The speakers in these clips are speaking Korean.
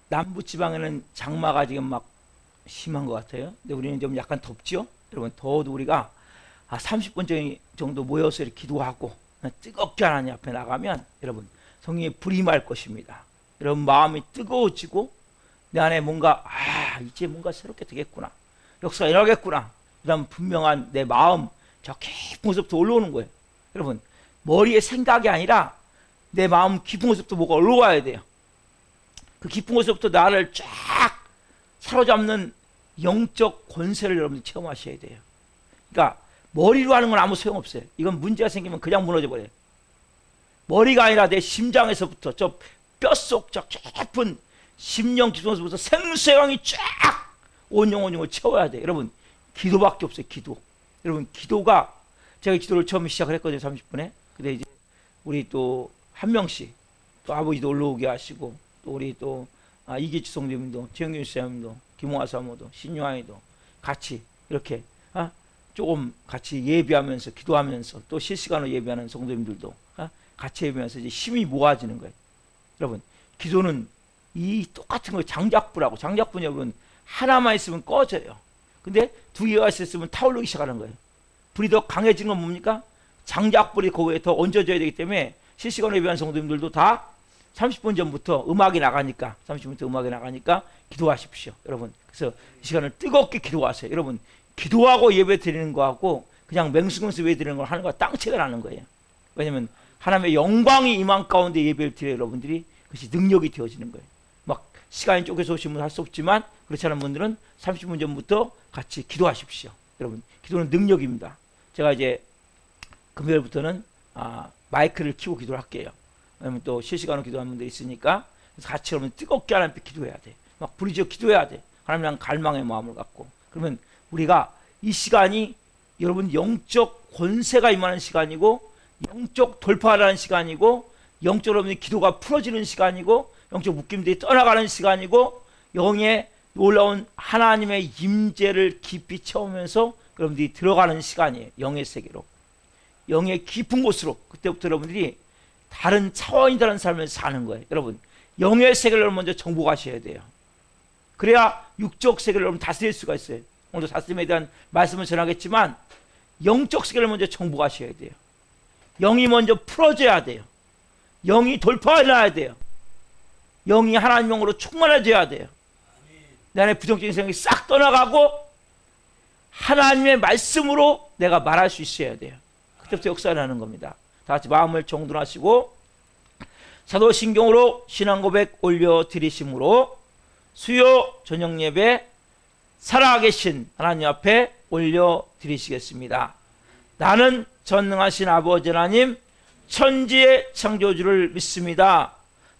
남부 지방에는 장마가 지금 막 심한 것 같아요. 근데 우리는 좀 약간 덥죠. 여러분 더워도 우리가 30분 정도 모여서 이렇게 기도하고 뜨겁게 하나님 앞에 나가면 여러분 성령의 불이 말 것입니다. 여러분 마음이 뜨거워지고 내 안에 뭔가 이제 뭔가 새롭게 되겠구나, 역사가 일어나겠구나, 그다음 분명한 내 마음 저 깊은 곳부터 올라오는 거예요. 여러분 머리의 생각이 아니라 내 마음 깊은 곳부터 뭐가 올라와야 돼요. 그 깊은 곳부터 나를 쫙 사로잡는 영적 권세를 여러분들 체험하셔야 돼요. 그러니까 머리로 하는 건 아무 소용없어요. 이건 문제가 생기면 그냥 무너져 버려요. 머리가 아니라 내 심장에서부터 저 뼛속 저 깊은 심령 깊은 곳부터 생수의 강이 쫙 온 영혼을 채워야 돼요. 여러분 기도밖에 없어요. 기도. 여러분 기도가, 제가 기도를 처음 시작을 했거든요. 30분에. 근데 이제 우리 또 한 명씩 또 아버지도 올라오게 하시고 또 우리 또 이기치 성도님도, 최영균 씨님도, 김호아 사모도, 신유아이도 같이 이렇게 조금 같이 예배하면서 기도하면서 또 실시간으로 예배하는 성도님들도 같이 예배하면서 이제 힘이 모아지는 거예요. 여러분 기도는 이 똑같은 거 장작불하고, 장작불 여러분 하나만 있으면 꺼져요. 근데 두 개가 있으면 타오르기 시작하는 거예요. 불이 더 강해지는 건 뭡니까? 장작불이 그 위에 더 얹어져야 되기 때문에 실시간으로 예배하는 성도님들도 다 30분 전부터 음악이 나가니까, 30분 전 음악이 나가니까 기도하십시오. 여러분 그래서 이 시간을 뜨겁게 기도하세요. 여러분 기도하고 예배 드리는 거하고 그냥 맹수면서 예배 드리는 걸 하는 거와 땅차이가 나는 거예요. 왜냐하면 하나님의 영광이 임한 가운데 예배를 드려야 여러분들이 그것이 능력이 되어지는 거예요. 막 시간이 쪼개서 오신 분 할 수 없지만 그렇지 않은 분들은 30분 전부터 같이 기도하십시오. 여러분 기도는 능력입니다. 제가 이제 금요일부터는 마이크를 켜고 기도를 할게요. 왜냐면 또 실시간으로 기도하는 분들이 있으니까. 그래서 같이 여러분 뜨겁게 하나님 앞에 기도해야 돼. 막 부르짖어 기도해야 돼. 하나님이랑 갈망의 마음을 갖고. 그러면 우리가 이 시간이 여러분 영적 권세가 임하는 시간이고, 영적 돌파하는 시간이고, 영적 여러분의 기도가 풀어지는 시간이고, 영적 묶임들이 떠나가는 시간이고, 영에 올라온 하나님의 임재를 깊이 채우면서 여러분들이 들어가는 시간이에요. 영의 세계로, 영의 깊은 곳으로. 그때부터 여러분들이 다른 차원이 다른 삶을 사는 거예요. 여러분 영의 세계를 먼저 정복하셔야 돼요. 그래야 육적 세계를 여러분 다스릴 수가 있어요. 오늘도 다스림에 대한 말씀을 전하겠지만 영적 세계를 먼저 정복하셔야 돼요. 영이 먼저 풀어져야 돼요. 영이 돌파해놔야 돼요. 영이 하나님 영으로 충만해져야 돼요. 내 안에 부정적인 생각이 싹 떠나가고 하나님의 말씀으로 내가 말할 수 있어야 돼요. 그때부터 역사가 나는 겁니다. 다 같이 마음을 정돈하시고 사도신경으로 신앙고백 올려드리심으로 수요 저녁 예배 살아계신 하나님 앞에 올려드리시겠습니다. 나는 전능하신 아버지 하나님 천지의 창조주를 믿습니다.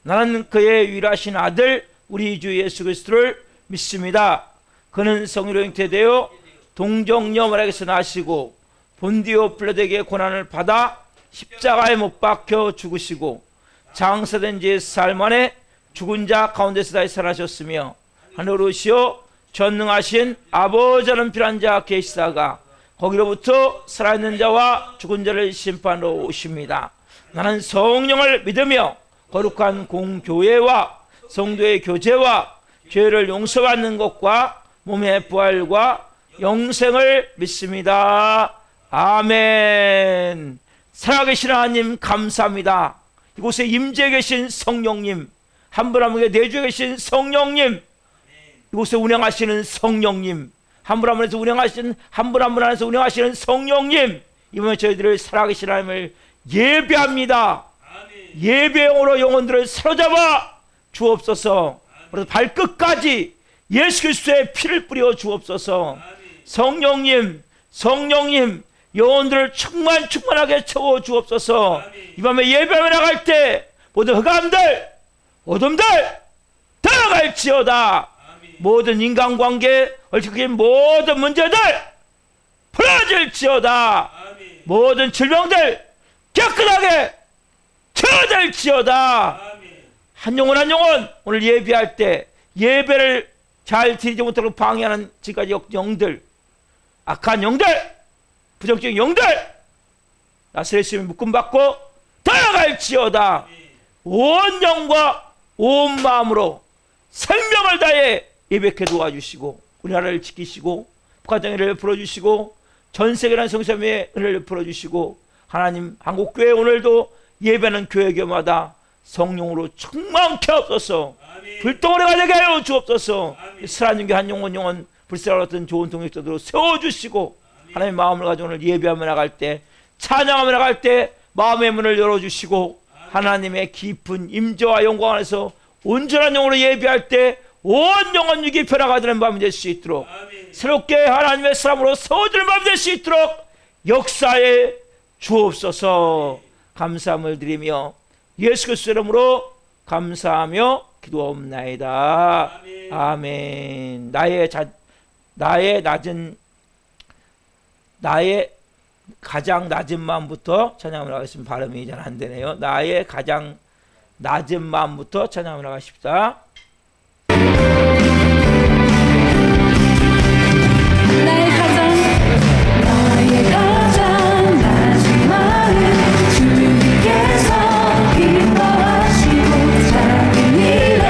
나는 그의 유일하신 아들 우리 주 예수 그리스도를 믿습니다. 그는 성령으로 잉태되어 동정녀 마리아에게서 나시고 본디오 빌라도에게 고난을 받아 십자가에 못 박혀 죽으시고 장사된 지 사흘 만에 죽은 자 가운데서 다시 살아나셨으며 하늘로 오시어 전능하신 아버지 하나님 필요한 자 계시다가 거기로부터 살아있는 자와 죽은 자를 심판하러 오십니다. 나는 성령을 믿으며 거룩한 공교회와 성도의 교제와 죄를 용서받는 것과 몸의 부활과 영생을 믿습니다. 아멘. 살아계신 하나님 감사합니다. 이곳에 임재해 계신 성령님, 한 분 한 분에게 내주해 계신 성령님, 이곳에 운행하시는 성령님, 한 분 한 분에서 운행하시는, 한 분 한 분 안에서 운행하시는 성령님, 이번에 저희들을 살아계신 하나님을 예배합니다. 예배용으로 영혼들을 사로잡아 주옵소서. 그래서 발끝까지 예수 그리스도의 피를 뿌려 주옵소서. 성령님, 성령님, 영혼들을 충만하게 채워 주옵소서. 이 밤에 예배하며 나갈 때 모든 흑암들, 어둠들 들어갈지어다. 모든 인간관계 얽힌 모든 문제들 풀어질지어다. 모든 질병들 깨끗하게 쳐질지어다. 한 영혼 한 영혼 오늘 예배할 때 예배를 잘 드리지 못하고 방해하는 지금까지 영들, 악한 영들, 부정적인 영들 나스렛 묶음받고 들어갈지어다. 온 영과 온 마음으로 생명을 다해 예배케 도와주시고 우리나라를 지키시고 북한의 은혜를 풀어주시고 전 세계라는 성삼위의 은혜를 풀어주시고 하나님 한국교회 오늘도 예배하는 교회교마다 성령으로 충만케 하옵소서. 불덩어리가 되게 하여 주옵소서. 스라님교 한 영혼 불세라 같은 좋은 동역자들로 세워주시고 하나님의 마음을 가지고 오늘 예배하며 나갈 때 찬양하며 나갈 때 마음의 문을 열어주시고 하나님의 깊은 임재와 영광 안에서 온전한 영으로 예배할 때 온 영혼 육이 변화가 되는 밤이 될 수 있도록 새롭게 하나님의 사람으로 세워지는 밤이 될 수 있도록 역사에 주옵소서. 감사함을 드리며 예수 그리스도 이름으로 감사하며 기도하옵나이다. 아멘. 나의 가장 낮은 마음부터 찬양을 하겠습니다. 발음이 잘 안 되네요. 나의 가장 낮은 마음부터 찬양을 하십시다. 나의 가장 낮은 마음 주님께서 기뻐하시고 작은 일에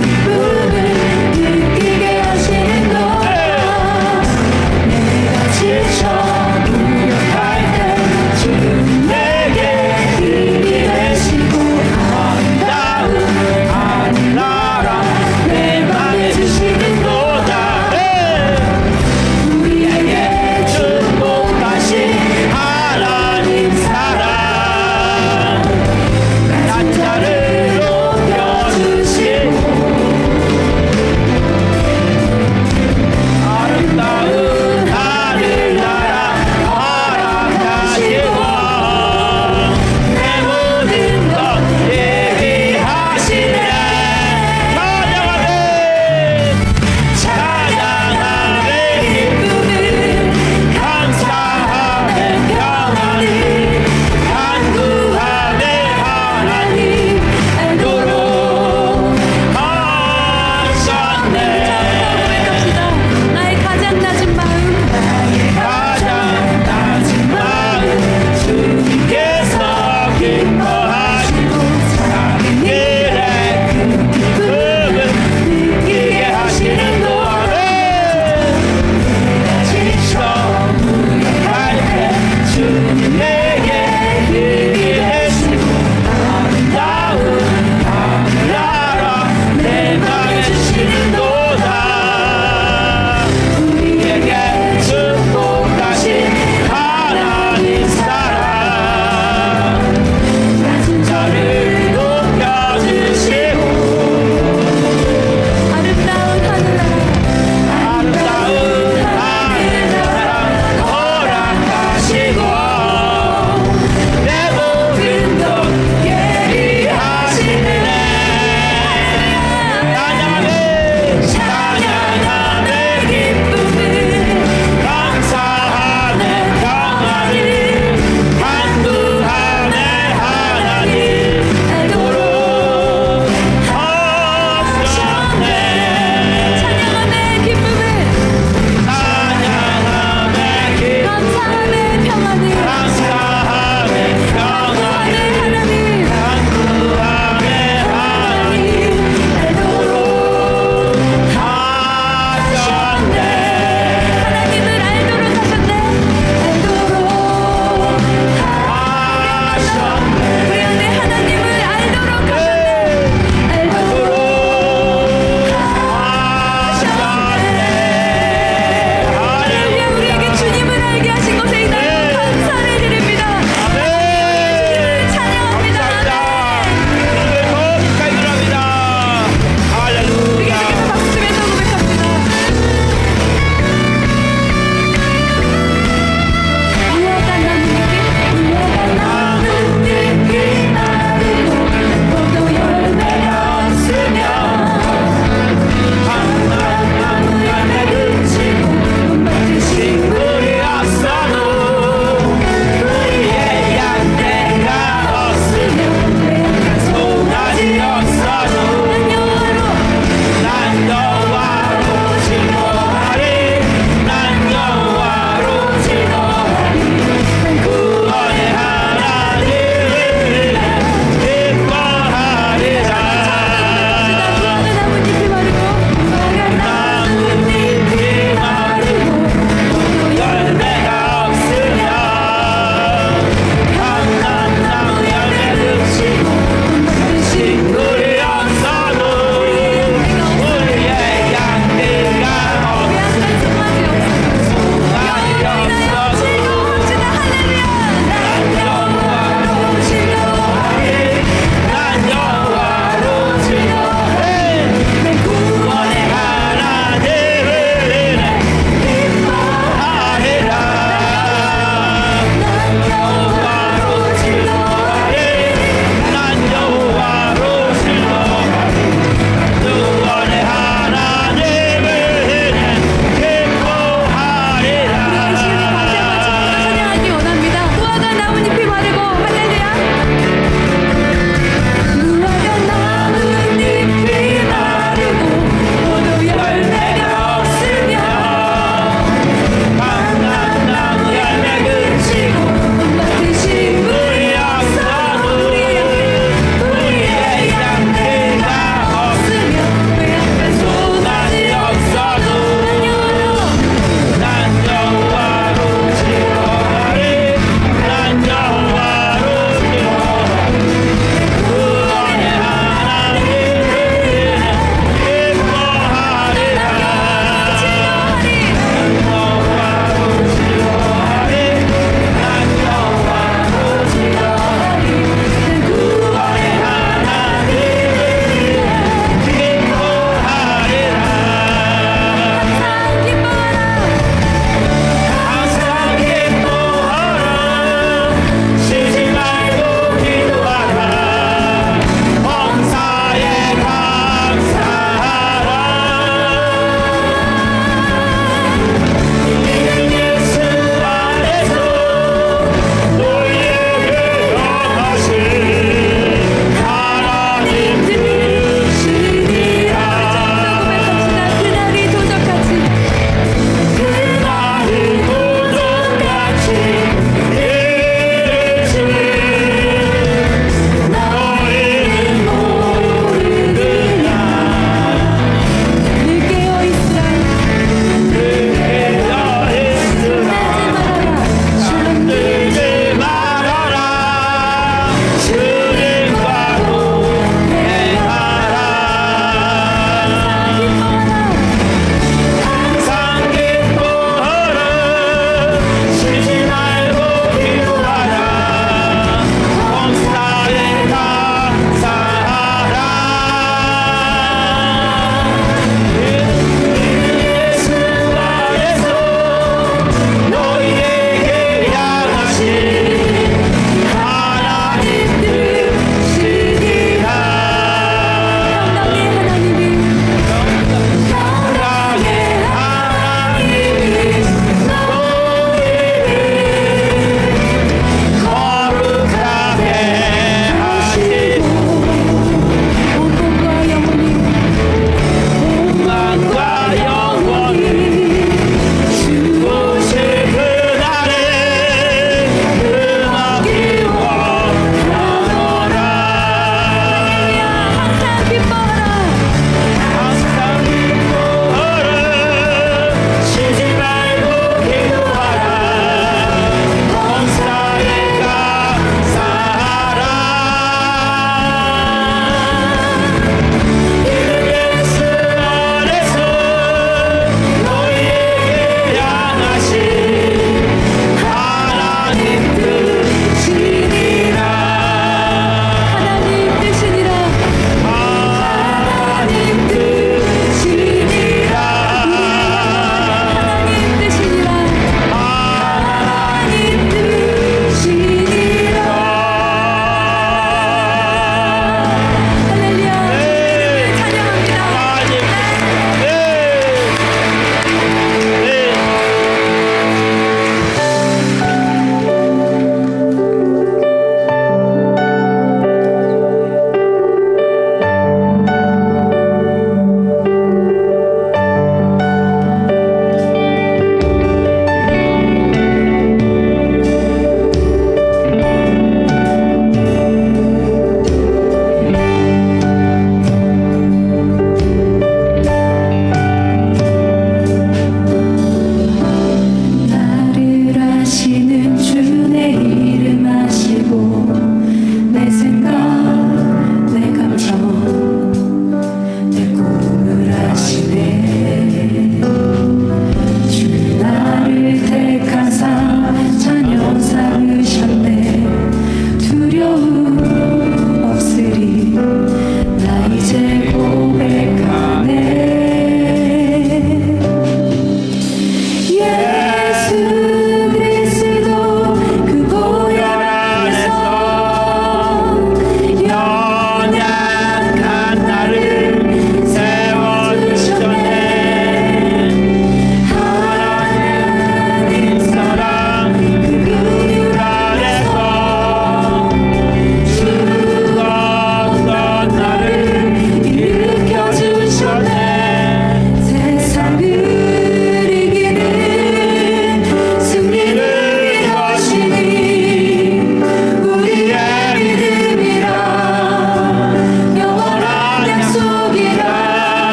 기쁨을 느끼게 하시는도다. 내가 지쳐 무력할 때 주님 내게 힘이 되시고 아름다운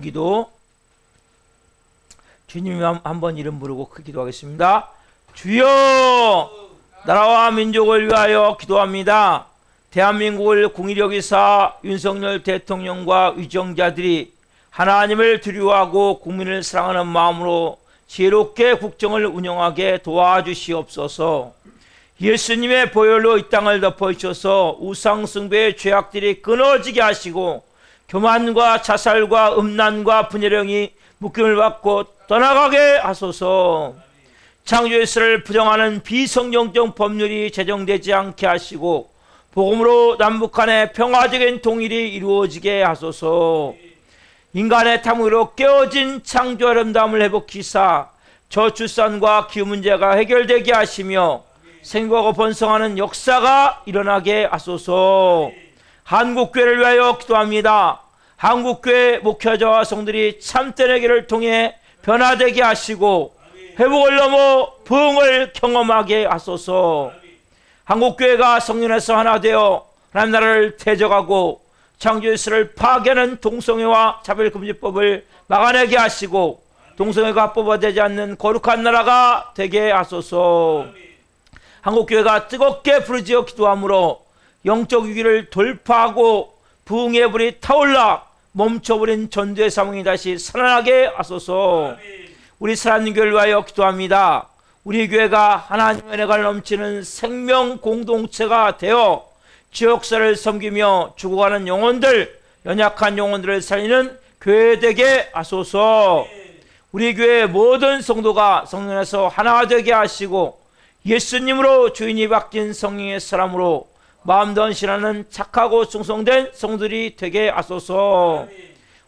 기도. 주님 한번 이름 부르고 그 기도하겠습니다. 주여, 나라와 민족을 위하여 기도합니다. 대한민국을 공의히 여기사 윤석열 대통령과 위정자들이 하나님을 두려워하고 국민을 사랑하는 마음으로 지혜롭게 국정을 운영하게 도와주시옵소서. 예수님의 보혈로 이 땅을 덮어주셔서 우상숭배의 죄악들이 끊어지게 하시고 교만과 자살과 음란과 분열형이 묶임을 받고 떠나가게 하소서. 창조예수를 부정하는 비성경적 법률이 제정되지 않게 하시고 복음으로 남북한의 평화적인 통일이 이루어지게 하소서. 인간의 탐욕으로 깨어진 창조 아름다움을 회복시사 저출산과 기후 문제가 해결되게 하시며 생각하고 번성하는 역사가 일어나게 하소서. 한국교회를 위하여 기도합니다. 한국교회 목회자와 성들이 참된 회개를 통해 변화되게 하시고 회복을 넘어 부흥을 경험하게 하소서. 한국교회가 성령에서 하나 되어 하나님 나라를 대적하고 창조예수를 파괴하는 동성애와 차별금지법을 막아내게 하시고 동성애가 합법화되지 않는 거룩한 나라가 되게 하소서. 한국교회가 뜨겁게 부르짖어 기도함으로 영적 위기를 돌파하고 부흥의 불이 타올라 멈춰버린 전도의 상황이 다시 살아나게 하소서. 우리 사랑하는 교회를 위하여 기도합니다. 우리 교회가 하나님의 은혜가 넘치는 생명 공동체가 되어 지역사를 섬기며 죽어가는 영혼들, 연약한 영혼들을 살리는 교회 되게 하소서. 우리 교회의 모든 성도가 성령에서 하나 되게 하시고 예수님으로 주인이 바뀐 성령의 사람으로 마음 전신하는 착하고 충성된 성들이 되게 하소서.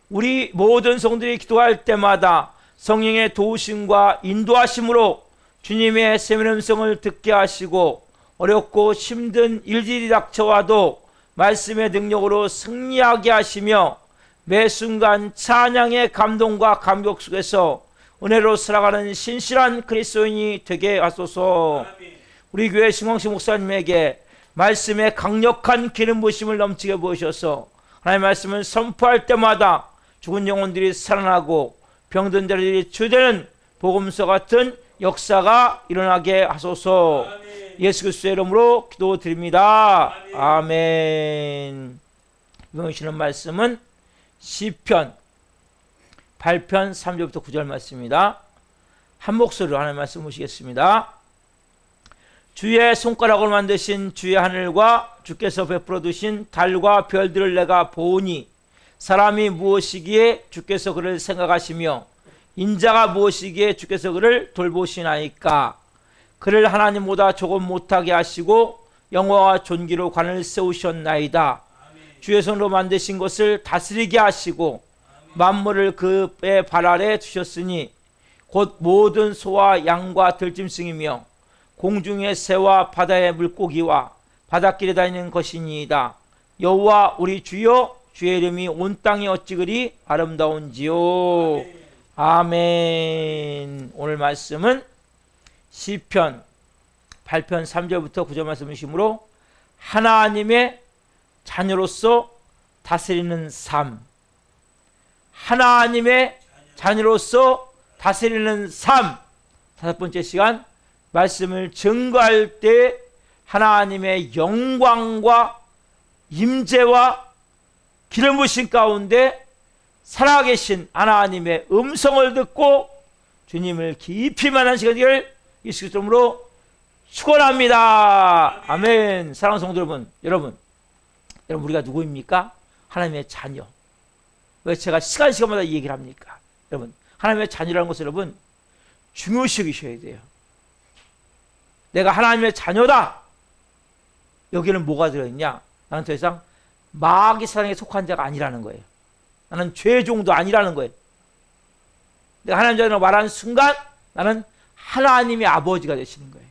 우리 모든 성들이 기도할 때마다 성령의 도우심과 인도하심으로 주님의 세밀 음성을 듣게 하시고 어렵고 힘든 일들이 닥쳐와도 말씀의 능력으로 승리하게 하시며 매 순간 찬양의 감동과 감격 속에서 은혜로 살아가는 신실한 그리스도인이 되게 하소서. 우리 교회 신광식 목사님에게 말씀의 강력한 기름 부으심을 넘치게 부으셔서 하나님의 말씀을 선포할 때마다 죽은 영혼들이 살아나고 병든 자들이 치유되는 복음서 같은 역사가 일어나게 하소서. 예수 그리스도의 이름으로 기도드립니다. 아멘. 이번 주시는 말씀은 시편 8편 3절부터 9절 말씀입니다. 한 목소리로 하나님 말씀 보시겠습니다. 주의 손가락으로 만드신 주의 하늘과 주께서 베풀어 두신 달과 별들을 내가 보오니 사람이 무엇이기에 주께서 그를 생각하시며 인자가 무엇이기에 주께서 그를 돌보시나이까. 그를 하나님보다 조금 못하게 하시고 영화와 존귀로 관을 세우셨나이다. 주의 손으로 만드신 것을 다스리게 하시고 만물을 그의 발 아래 두셨으니 곧 모든 소와 양과 들짐승이며 공중의 새와 바다의 물고기와 바닷길에 다니는 것이니이다. 여호와 우리 주여, 주의 이름이 온 땅에 어찌 그리 아름다운지요. 아멘. 오늘 말씀은 시편 8편 3절부터 9절 말씀이시므로 하나님의 자녀로서 다스리는 삶, 하나님의 자녀로서 다스리는 삶. 다섯 번째 시간 말씀을 증거할 때 하나님의 영광과 임재와 기름 부으신 가운데 살아계신 하나님의 음성을 듣고 주님을 깊이 만난 시간을 예수 그리스도 이름으로 축원합니다. 아멘. 사랑하는 성도 여러분 우리가 누구입니까? 하나님의 자녀. 왜 제가 시간마다 이 얘기를 합니까? 여러분, 하나님의 자녀라는 것을 여러분 중요시 여기셔야 돼요. 내가 하나님의 자녀다. 여기는 뭐가 들어있냐? 나는 더 이상 마귀 사랑에 속한 자가 아니라는 거예요. 나는 죄종도 아니라는 거예요. 내가 하나님 자녀라고 말하는 순간 나는 하나님의 아버지가 되시는 거예요.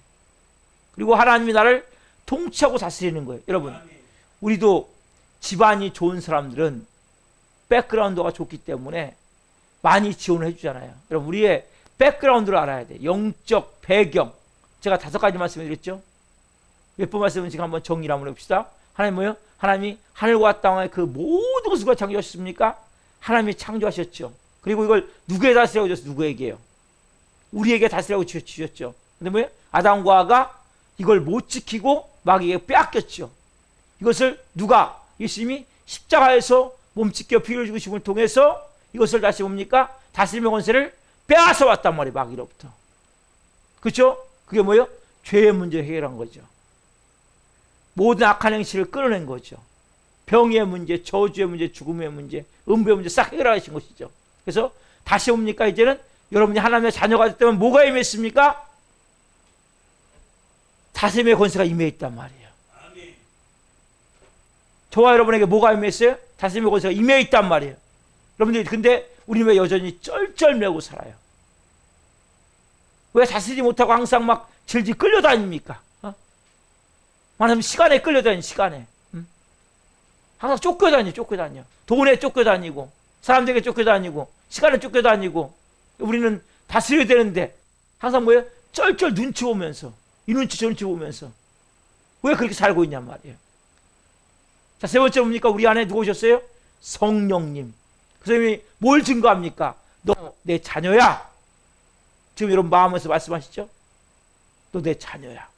그리고 하나님이 나를 통치하고 다스리는 거예요. 여러분, 우리도 집안이 좋은 사람들은 백그라운드가 좋기 때문에 많이 지원을 해주잖아요. 여러분, 우리의 백그라운드를 알아야 돼요. 영적 배경. 제가 5가지 말씀을 드렸죠. 몇 번 말씀은 지금 한번 정리를 한번 해봅시다. 하나님 뭐요? 하나님이 하늘과 땅의 그 모든 것을 창조하셨습니까? 하나님이 창조하셨죠. 그리고 이걸 누구에게 다스리라고 주셨어요? 누구에게요? 우리에게 다스리라고 주셨죠. 근데 뭐예요? 아담과 하와가 이걸 못 지키고 마귀에게 빼앗겼죠. 이것을 누가? 예수님이 십자가에서 몸짓겨 피를 주심을 통해서 이것을 다시 뭡니까? 다스림의 권세를 빼앗아 왔단 말이에요. 마귀로부터. 그렇죠? 그게 뭐예요? 죄의 문제를 해결한 거죠. 모든 악한 행실을 끌어낸 거죠. 병의 문제, 저주의 문제, 죽음의 문제, 음부의 문제 싹 해결하신 것이죠. 그래서 다시 뭡니까? 이제는 여러분이 하나님의 자녀가 됐다면 뭐가 임했습니까? 다스림의 권세가 임해 있단 말이에요. 저와 여러분에게 뭐가 임했어요? 다스림의 권세가 임해 있단 말이에요. 여러분들이 근데 우리는 왜 여전히 쩔쩔매고 살아요? 왜 다스리지 못하고 항상 막 질질 끌려다닙니까? 말하면 시간에 끌려다니는 시간에. 항상 쫓겨다녀. 돈에 쫓겨다니고, 사람들에게 쫓겨다니고, 시간에 쫓겨다니고, 우리는 다스려야 되는데, 항상 뭐예요? 쩔쩔 눈치 보면서, 이 눈치 저 눈치 보면서, 왜 그렇게 살고 있냔 말이에요. 자, 세 번째 뭡니까? 우리 안에 누구 오셨어요? 성령님. 그 선생님이 뭘 증거합니까? 너 내 자녀야. 지금 여러분 마음에서 말씀하시죠? 너 내 자녀야.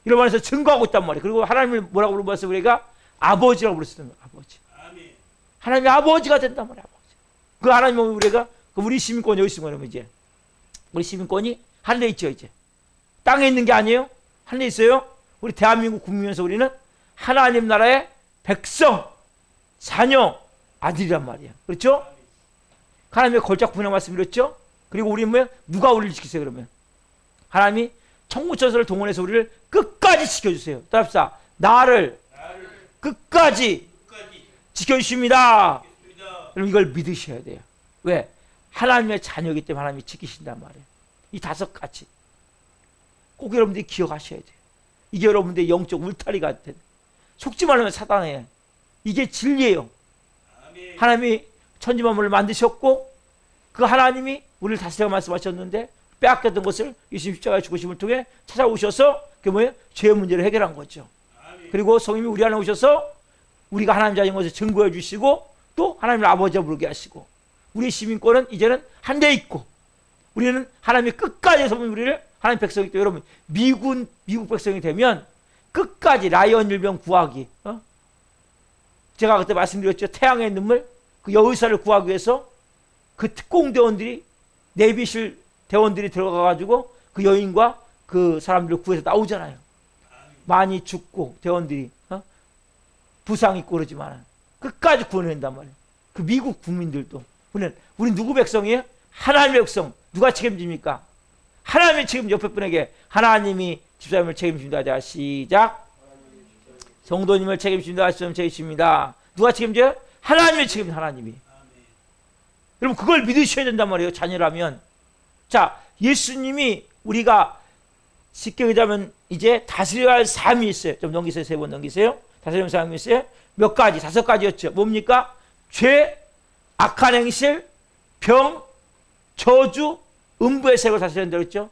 이런 말에서 증거하고 있단 말이에요. 그리고 하나님을 뭐라고 불렀어요? 우리가 아버지라고 불렀어요. 아버지. 하나님이 아버지가 된단 말이에요. 아버지. 그 하나님은 우리가 우리 시민권이 어디 있습니까? 그러면 이제 우리 시민권이 하늘에 있죠. 이제 땅에 있는 게 아니에요. 하늘에 있어요. 우리 대한민국 국민이면서 우리는 하나님 나라의 백성, 자녀, 아들이란 말이에요. 그렇죠? 하나님의 걸작 분양 말씀드렸죠? 그리고 우리는 뭐예요? 누가 우리를 지키세요? 그러면 하나님이 청구처서를 동원해서 우리를 끝까지 지켜주세요. 따라합시다. 나를 끝까지 지켜주십니다. 여러분 이걸 믿으셔야 돼요. 왜? 하나님의 자녀이기 때문에 하나님이 지키신단 말이에요. 이 다섯 가지 꼭 여러분들이 기억하셔야 돼요. 이게 여러분들의 영적 울타리가 된, 속지 말면 사단에 이게 진리예요. 하나님이 천지만물을 만드셨고 그 하나님이 우리를 다스리라고 말씀하셨는데 빼앗겼던 것을 예수님 십자가의 죽으심을 통해 찾아오셔서 그게 뭐예요? 죄의 문제를 해결한 거죠. 그리고 성령이 우리 안에 오셔서 우리가 하나님 자녀인 것을 증거해 주시고 또 하나님을 아버지라 부르게 하시고 우리 시민권은 이제는 한 데 있고 우리는 하나님이 끝까지 해서 우리를 하나님 백성이기 때문에 여러분 미국 백성이 되면 끝까지 라이언 일병 구하기 제가 그때 말씀드렸죠. 태양의 눈물 그 여의사를 구하기 위해서 그 특공대원들이 내비실 대원들이 들어가가지고 그 여인과 그 사람들을 구해서 나오잖아요. 많이 죽고 대원들이 부상 있고 그러지만 끝까지 구원한단 말이에요. 그 미국 국민들도 우리는 누구 백성이에요? 하나님의 백성. 누가 책임집니까? 하나님이 책임 옆에 분에게 하나님이 집사님을 책임집니다. 자 시작. 성도님을 책임집니다. 하시면 책임집니다. 누가 책임져요? 하나님이 책임집니다. 하나님이. 여러분 그걸 믿으셔야 된단 말이에요. 자녀라면. 자 예수님이 우리가 쉽게 얘기하면 이제 다스려야 할 삶이 있어요. 좀 넘기세요. 3번 넘기세요. 다스려야 할 삶이 있어요. 몇 가지? 5가지였죠. 뭡니까? 죄, 악한 행실, 병, 저주, 음부의 세력을 다스려야 된다고 했죠.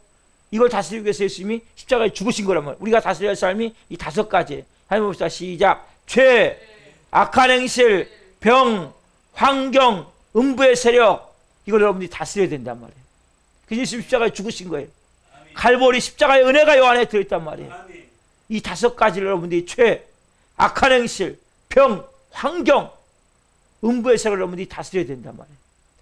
이걸 다스리기 위해서 예수님이 십자가에 죽으신 거란 말이에요. 우리가 다스려야 할 삶이 이 5가지. 한번 봅시다. 시작. 죄, 악한 행실, 병, 환경, 음부의 세력. 이걸 여러분들이 다스려야 된단 말이에요. 그래서 예수님 십자가에 죽으신 거예요. 갈보리 십자가의 은혜가 요 안에 들어있단 말이에요. 이 5가지를 여러분들이 죄, 악한 행실, 병, 환경, 음부의 세력을 여러분들이 다스려야 된단 말이에요.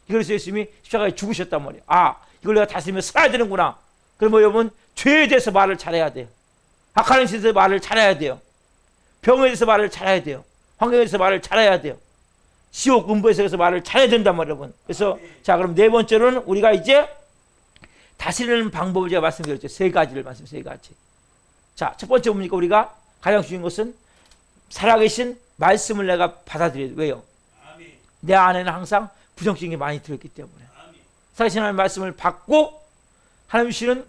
그래서 예수님이 십자가에 죽으셨단 말이에요. 아, 이걸 내가 다스리며 살아야 되는구나. 그러면 여러분 죄에 대해서 말을 잘해야 돼요. 악한 행실에 대해서 말을 잘해야 돼요. 병에 대해서 말을 잘해야 돼요. 환경에 대해서 말을 잘해야 돼요. 지옥 음부에 대해서 말을 잘해야 된단 말이에요. 여러분. 그래서 자 그럼 4번째로는 우리가 이제 다스리는 방법을 제가 말씀드렸죠. 3가지를 말씀 3가지. 자, 첫 번째 뭡니까? 우리가 가장 중요한 것은 살아계신 말씀을 내가 받아들여야 돼요. 왜요? 내 안에는 항상 부정적인 게 많이 들어있기 때문에. 살아계신 하나님의 말씀을 받고 하나님 주시는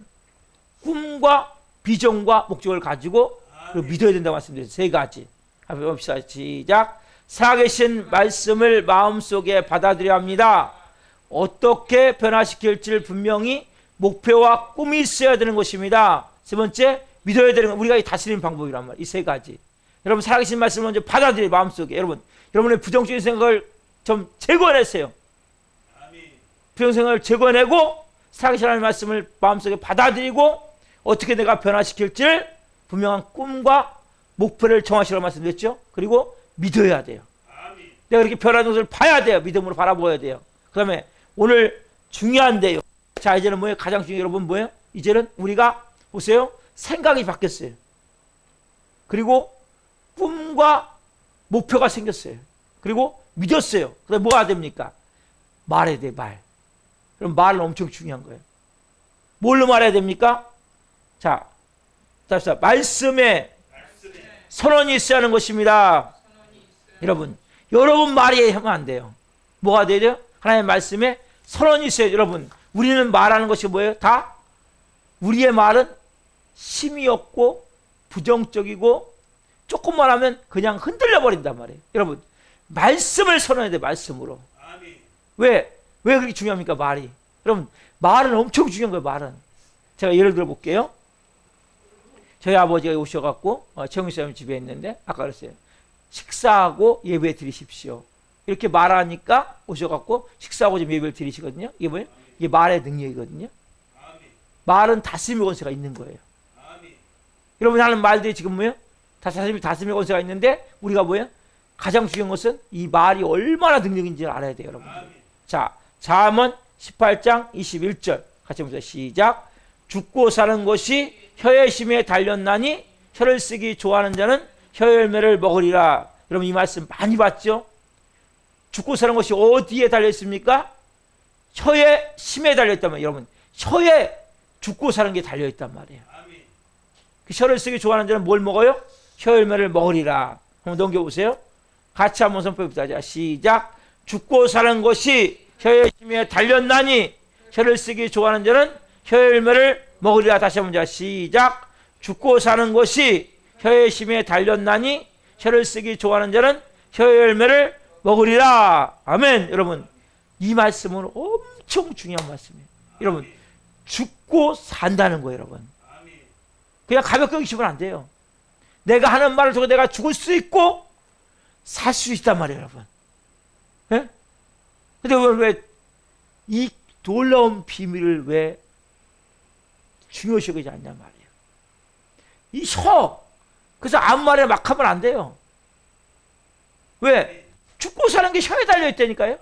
꿈과 비전과 목적을 가지고 그리고 믿어야 된다고 말씀드렸어요. 3가지. 한번 봅시다. 시작. 살아계신 말씀을 마음속에 받아들여야 합니다. 어떻게 변화시킬지를 분명히 목표와 꿈이 있어야 되는 것입니다. 3번째, 믿어야 되는 건 우리가 다스리는 방법이란 말이에요. 이 3가지. 여러분 살아계신 말씀을 먼저 받아들여요. 마음속에. 여러분의 부정적인 생각을 좀 제거해냈어요. 부정생각을 제거해내고 살아계신 하나님의 말씀을 마음속에 받아들이고 어떻게 내가 변화시킬지를 분명한 꿈과 목표를 정하시라고 말씀드렸죠. 그리고 믿어야 돼요. 내가 이렇게 변하는 것을 봐야 돼요. 믿음으로 바라보아야 돼요. 그 다음에 오늘 중요한데요. 자, 이제는 뭐예요? 가장 중요한 여러분 뭐예요? 이제는 우리가 보세요. 생각이 바뀌었어요. 그리고 꿈과 목표가 생겼어요. 그리고 믿었어요. 그다음에 뭐가 됩니까? 말해야 돼, 말. 그럼 말은 엄청 중요한 거예요. 뭘로 말해야 됩니까? 자, 말씀에 선언이 있어야 하는 것입니다. 여러분 말이 하면 안 돼요. 뭐가 돼요? 하나님의 말씀에 선언이 있어요. 여러분, 우리는 말하는 것이 뭐예요? 다 우리의 말은 힘이 없고 부정적이고 조금만 하면 그냥 흔들려 버린단 말이에요. 여러분, 말씀을 선언해야 돼요. 말씀으로. 왜 그렇게 중요합니까? 말이. 여러분, 말은 엄청 중요한 거예요. 말은. 제가 예를 들어 볼게요. 저희 아버지가 오셔갖고 최영희 사님 집에 있는데 아까 그랬어요. 식사하고 예배 드리십시오. 이렇게 말하니까 오셔갖고 식사하고 좀 예배를 드리시거든요. 이게 뭐예요? 이게 말의 능력이거든요. 말은 다스림의 권세가 있는 거예요. 여러분 하는 말들이 지금 뭐예요? 다스림의 권세가 있는데 우리가 뭐예요? 가장 중요한 것은 이 말이 얼마나 능력인지를 알아야 돼요, 여러분. 자, 잠언 18장 21절 같이 보세요. 시작. 죽고 사는 것이 혀의 힘에 달렸나니 혀를 쓰기 좋아하는 자는 혀의 열매를 먹으리라. 여러분 이 말씀 많이 봤죠? 죽고 사는 것이 어디에 달려 있습니까? 혀의 힘에 달려 있단 말이에요. 여러분, 혀에 죽고 사는 게 달려 있단 말이에요. 그 혀를 쓰기 좋아하는 자는 뭘 먹어요? 혀 열매를 먹으리라. 한번 넘겨보세요. 같이 한번 선포해보자. 자, 시작. 죽고 사는 것이 혀의 힘에 달렸나니 혀를 쓰기 좋아하는 자는 혀 열매를 먹으리라. 다시 한번 자, 시작. 죽고 사는 것이 혀의 힘에 달렸나니 혀를 쓰기 좋아하는 자는 혀 열매를 먹으리라. 아멘. 여러분, 이 말씀은 엄청 중요한 말씀이에요. 여러분, 죽고 산다는 거예요, 여러분. 그냥 가볍게 여기시면 안 돼요. 내가 하는 말을 통해 내가 죽을 수 있고 살 수 있단 말이에요, 여러분. 예? 근데 왜 이 놀라운 비밀을 왜 중요시 여기지 않냐 말이에요. 이 혀. 그래서 아무 말에 막 하면 안 돼요. 왜? 죽고 사는 게 혀에 달려있다니까요.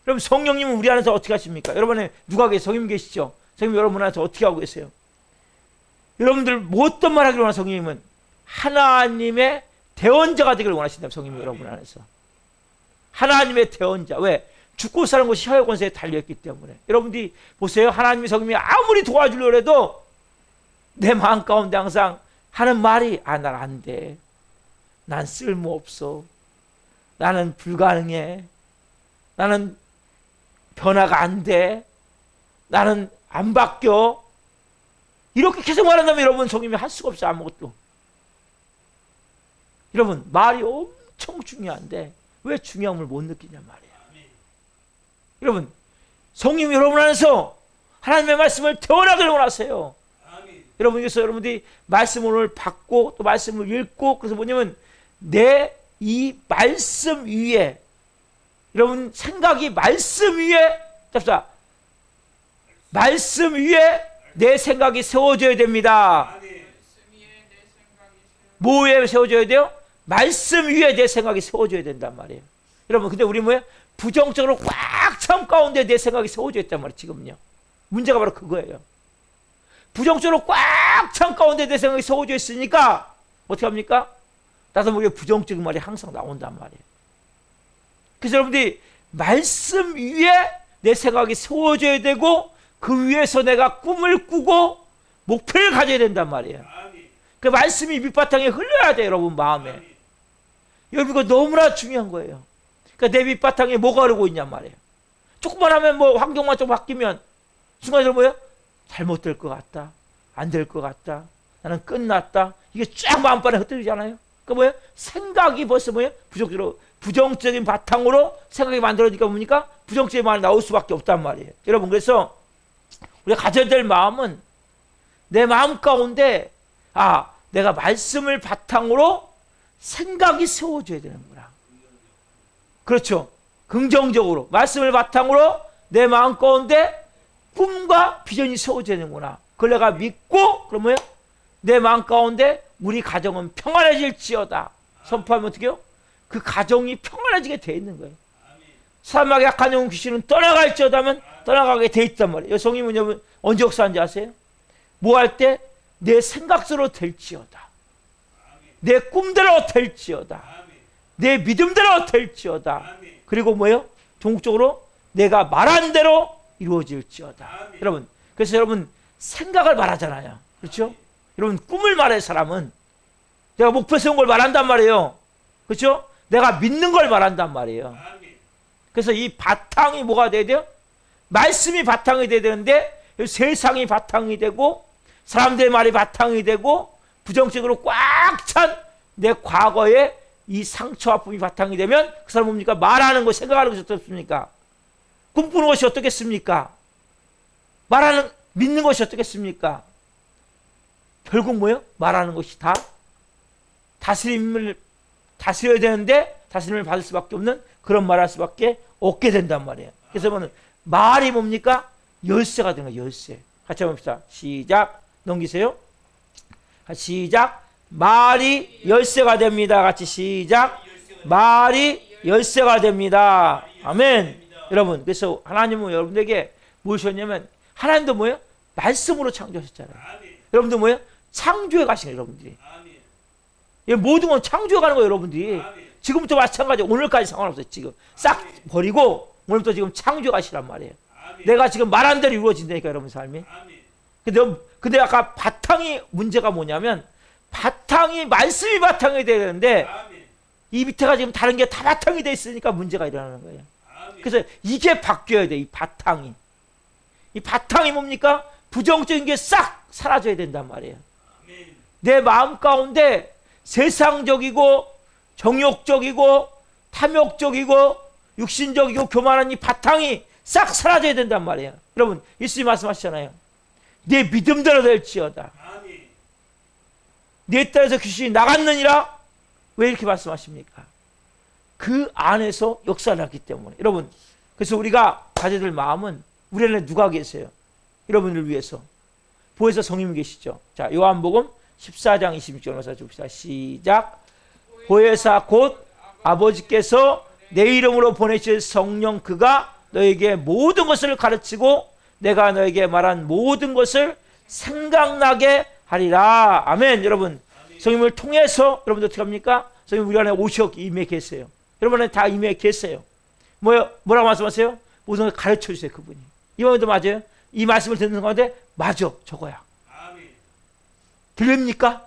그럼 성령님은 우리 안에서 어떻게 하십니까? 여러분의 누가 계세요? 성령 계시죠? 성령 여러분 안에서 어떻게 하고 계세요? 여러분들 뭐 어떤 말 하기를 원하는 성령님은 하나님의 대언자가 되기를 원하신다. 성령님 여러분 안에서. 하나님의 대언자. 왜? 죽고 사는 것이 혀의 권세에 달려있기 때문에. 여러분들이 보세요. 하나님의 성령님이 아무리 도와주려고 해도 내 마음 가운데 항상 하는 말이 난 안 돼. 난 쓸모없어. 나는 불가능해. 나는 변화가 안 돼. 나는 안 바뀌어. 이렇게 계속 말한다면 여러분 성령님이 할 수가 없어요. 아무것도. 여러분 말이 엄청 중요한데 왜 중요함을 못 느끼냐 말이에요. 여러분 성령님이 여러분 안에서 하나님의 말씀을 태어나길 원하세요. 여러분 그래서 여러분들이 말씀을 오늘 받고 또 말씀을 읽고 그래서 뭐냐면 내 이 말씀 위에 여러분 생각이 말씀 위에 잡사 말씀 위에 내 생각이 세워져야 됩니다. 뭐 위에 세워져야 돼요? 말씀 위에 내 생각이 세워져야 된단 말이에요. 여러분 근데 우리 뭐예요? 부정적으로 꽉 찬 가운데 내 생각이 세워져 있단 말이에요. 지금요. 문제가 바로 그거예요. 부정적으로 꽉 찬 가운데 내 생각이 세워져 있으니까 어떻게 합니까? 나도 모르게 부정적인 말이 항상 나온단 말이에요. 그래서 여러분들이 말씀 위에 내 생각이 세워져야 되고 그 위에서 내가 꿈을 꾸고 목표를 가져야 된단 말이에요. 그 말씀이 밑바탕에 흘러야 돼요. 여러분 마음에. 여러분 이거 너무나 중요한 거예요. 그러니까 내 밑바탕에 뭐가 흐르고 있냔 말이에요. 조금만 하면 뭐 환경만 좀 바뀌면 순간적으로 뭐예요? 잘못될 것 같다. 안 될 것 같다. 나는 끝났다. 이게 쫙 마음판에 흩어지잖아요. 그 뭐예요? 생각이 벌써 뭐예요? 부정적인 바탕으로 생각이 만들어지니까 뭡니까? 부정적인 말이 나올 수밖에 없단 말이에요. 여러분 그래서 우리가 가져야 될 마음은 내 마음 가운데 내가 말씀을 바탕으로 생각이 세워져야 되는구나. 그렇죠. 긍정적으로 말씀을 바탕으로 내 마음 가운데 꿈과 비전이 세워지는구나. 그걸 내가 믿고 그럼 뭐예요? 내 마음 가운데 우리 가정은 평안해질지어다. 선포하면 어떻게 해요? 그 가정이 평안해지게 돼 있는 거예요. 사람에게 약한 영혼 귀신은 떠나갈지어다 하면 떠나가게 돼 있단 말이에요. 성님은 여러분 언제 역사한지 아세요? 뭐 할 때? 내 생각대로 될지어다. 내 꿈대로 될지어다. 내 믿음대로 될지어다. 그리고 뭐예요? 종국적으로 내가 말한 대로 이루어질지어다. 여러분, 그래서 여러분 생각을 말하잖아요. 그렇죠? 여러분 꿈을 말할 사람은 내가 목표 세운 걸 말한단 말이에요. 그렇죠? 내가 믿는 걸 말한단 말이에요. 그래서 이 바탕이 뭐가 돼야 돼요? 말씀이 바탕이 돼야 되는데 세상이 바탕이 되고 사람들의 말이 바탕이 되고 부정적으로 꽉 찬 내 과거의 이 상처 아픔이 바탕이 되면 그 사람 뭡니까? 말하는 거 생각하는 것이 어떻습니까? 꿈꾸는 것이 어떻겠습니까? 말하는 믿는 것이 어떻겠습니까? 결국 뭐예요? 말하는 것이 다 다스림을 다스려야 되는데 다스림을 받을 수밖에 없는 그런 말할 수밖에 없게 된단 말이에요. 그래서 뭐는 말이 뭡니까? 열쇠가 되는 거예요. 열쇠. 같이 한번 봅시다. 시작. 넘기세요. 시작. 말이 열쇠가 됩니다. 같이 시작. 말이 열쇠가 됩니다. 아멘. 여러분, 그래서 하나님은 여러분들에게 무엇이었냐면 하나님도 뭐예요? 말씀으로 창조하셨잖아요. 여러분도 뭐예요? 창조해 가시는 거예요. 여러분들이. 모든 건 창조해 가는 거예요. 여러분들이. 지금부터 마찬가지. 오늘까지 상관없어요. 지금 싹 버리고 오늘부터 지금 창조해 가시란 말이에요. 내가 지금 말한 대로 이루어진다니까 여러분 삶이. 근데 아까 바탕이 문제가 뭐냐면 바탕이 말씀이 바탕이 돼야 되는데 이 밑에가 지금 다른 게 다 바탕이 돼 있으니까 문제가 일어나는 거예요. 그래서 이게 바뀌어야 돼. 이 바탕이. 이 바탕이 뭡니까? 부정적인 게 싹 사라져야 된단 말이에요. 내 마음 가운데 세상적이고 정욕적이고 탐욕적이고 육신적이고 교만한 이 바탕이 싹 사라져야 된단 말이에요. 여러분, 예수님 말씀하시잖아요. 내 믿음대로 될지어다. 내 딸에서 귀신이 나갔느니라. 왜 이렇게 말씀하십니까? 그 안에서 역사를 하기 때문에. 여러분, 그래서 우리가 가져야 될 마음은 우리 안에 누가 계세요? 여러분을 위해서. 보혜사 성님이 계시죠? 자, 요한복음 14장 26절 말씀 줍시다. 시작. 보혜사 곧 아버지께서 내 이름으로 보내실 성령 그가 너에게 모든 것을 가르치고 내가 너에게 말한 모든 것을 생각나게 하리라. 아멘. 여러분, 성령을 통해서 여러분들 어떻게 합니까? 성령 우리 안에 오셔 임해 계세요. 여러분 안에 다 임해 계세요. 뭐라고 말씀하세요? 모든 걸 가르쳐 주세요. 그분이. 이 말도 맞아요? 이 말씀을 듣는 가운데 맞아. 저거야. 들립니까?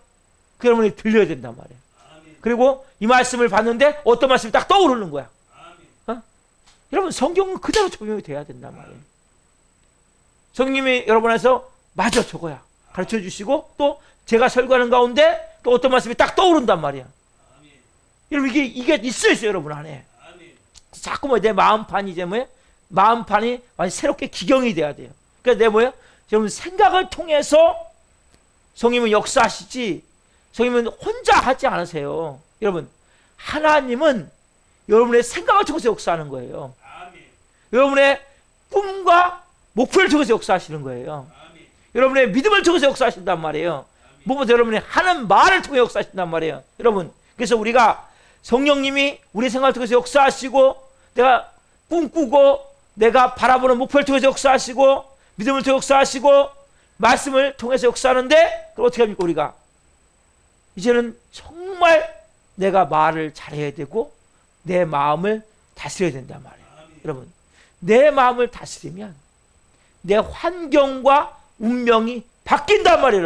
그 여러분이 들려야 된단 말이에요. 그리고 이 말씀을 봤는데 어떤 말씀이 딱 떠오르는 거야. 여러분 성경은 그대로 적용이 돼야 된단 말이에요. 성령님이 여러분 안에서 맞아 저거야 가르쳐 주시고 또 제가 설교하는 가운데 또 어떤 말씀이 딱 떠오른단 말이야. 여러분 이게 있어요 여러분 안에. 자꾸 뭐 내 마음판이 이제 뭐예요? 마음판이 완전 새롭게 기경이 돼야 돼요. 그래서 내 뭐예요? 여러분 생각을 통해서 성령님은 역사하시지 성령님은 혼자 하지 않으세요. 여러분 하나님은 여러분의 생각을 통해서 역사하는 거예요. 여러분의 꿈과 목표를 통해서 역사하시는 거예요. 여러분의 믿음을 통해서 역사하신단 말이에요. 무엇보다 여러분이 하는 말을 통해 역사하신단 말이에요. 여러분 그래서 우리가 성령님이 우리 생각을 통해서 역사하시고 내가 꿈꾸고 내가 바라보는 목표를 통해서 역사하시고 믿음을 통해 역사하시고 말씀을 통해서 역사하는데 그럼 어떻게 합니까 우리가 이제는 정말 내가 말을 잘해야 되고 내 마음을 다스려야 된단 말이에요. 여러분 내 마음을 다스리면 내 환경과 운명이 바뀐단 말이에요.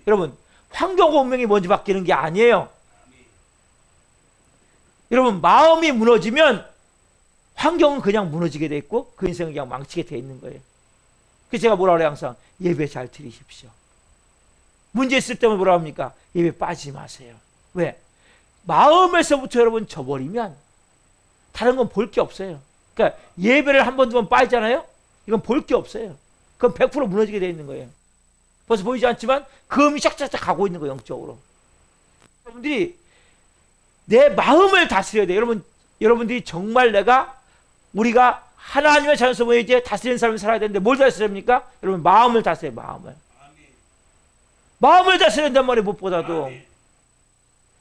여러분 환경과 운명이 먼저 바뀌는 게 아니에요. 여러분 마음이 무너지면 환경은 그냥 무너지게 돼 있고 그 인생은 그냥 망치게 돼 있는 거예요. 그래서 제가 뭐라 그래요 항상 예배 잘 드리십시오. 문제 있을 때면 뭐라 합니까? 예배 빠지지 마세요. 왜? 마음에서부터 여러분 져버리면 다른 건 볼 게 없어요. 그러니까 예배를 한 번 두 번 빠지잖아요. 이건 볼 게 없어요. 그건 100% 무너지게 돼 있는 거예요. 벌써 보이지 않지만 금이 쫙쫙쫙 가고 있는 거예요. 영적으로. 여러분들이 내 마음을 다스려야 돼요. 여러분 여러분들이 정말 우리가 하나님의 자녀로서 이제 다스리는 삶을 살아야 되는데 뭘 다스립니까? 여러분 마음을 다스려요. 마음을 다스려야 된단 말이에요. 무엇보다도.